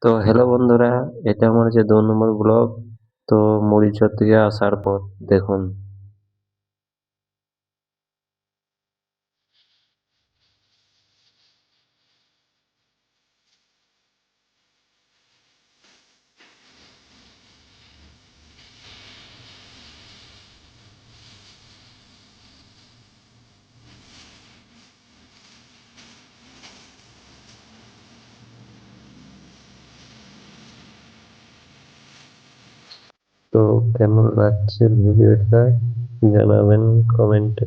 তো হ্যালো বন্ধুরা, এটা আমার যে 2 নম্বর ব্লগ। তো মরিচর থেকে আসার পর দেখুন। তো কেমন লাগছে ভিডিওটা জানাবেন কমেন্টে।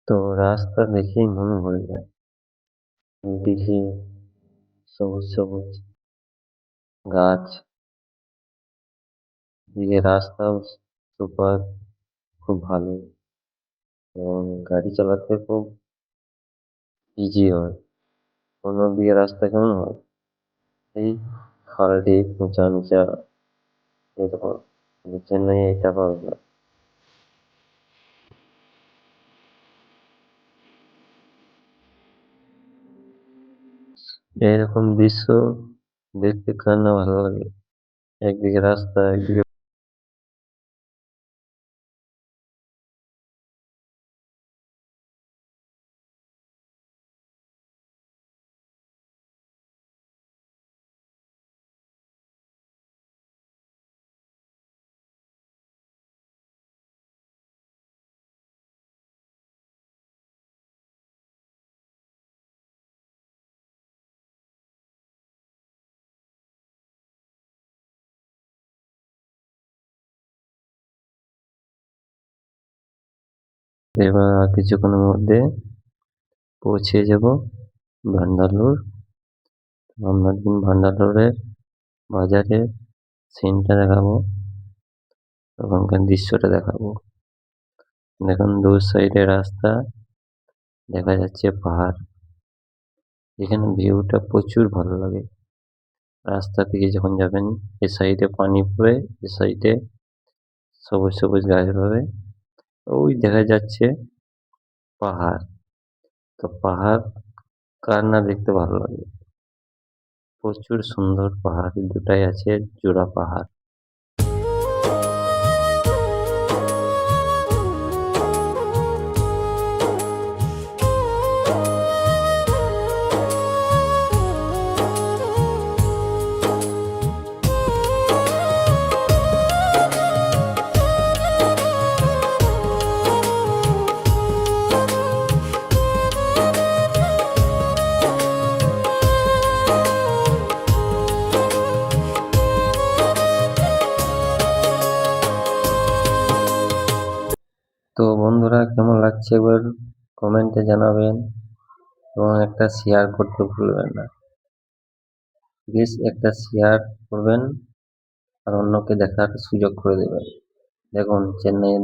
তো রাস্তা দেখেই মনে পড়ে যায় দিঘি, সবুজ সবুজ গাছ, দিকে রাস্তাও সুপার, খুব ভালো, এবং গাড়ি চালাতে খুব ইজি হয়। অন্য দিকে রাস্তা কেমন হয়, এই খালটি উঁচা নিচা এরকম, কিন্তু চেন্নাই এটা পাবে না। এরকম দৃশ্য দেখতে কার না ভালো লাগে। একদিকে রাস্তা, একদিকে এবার আর কিছুক্ষণের মধ্যে পৌঁছে যাব ভান্ডারলোর। আমরা ভান্ডারলোরের বাজারে সিনটা দেখাবো, ওখানকার দৃশ্যটা দেখাবো। দেখুন দু সাইডে রাস্তা, দেখা যাচ্ছে পাহাড়। এখানে ভিউটা প্রচুর ভালো লাগে। রাস্তা থেকে যখন যাবেন, এ সাইডে পানি পড়ে, এ সাইডে সবুজ সবুজ গাছ পাবে, ওই দেখা যাচ্ছে পাহাড়। তো পাহাড় কার না দেখতে ভালো লাগে। প্রচুর সুন্দর পাহাড় দুটাই আছে, জোড়া পাহাড়। তো বন্ধুরা, কেমন লাগছে একবার কমেন্টে জানাবেন, এবং একটা শেয়ার করতে ভুলবেন না। প্লিজ একটা শেয়ার করবেন আর অন্যকে দেখার সুযোগ করে দেবেন। দেখুন চেন্নাইয়ের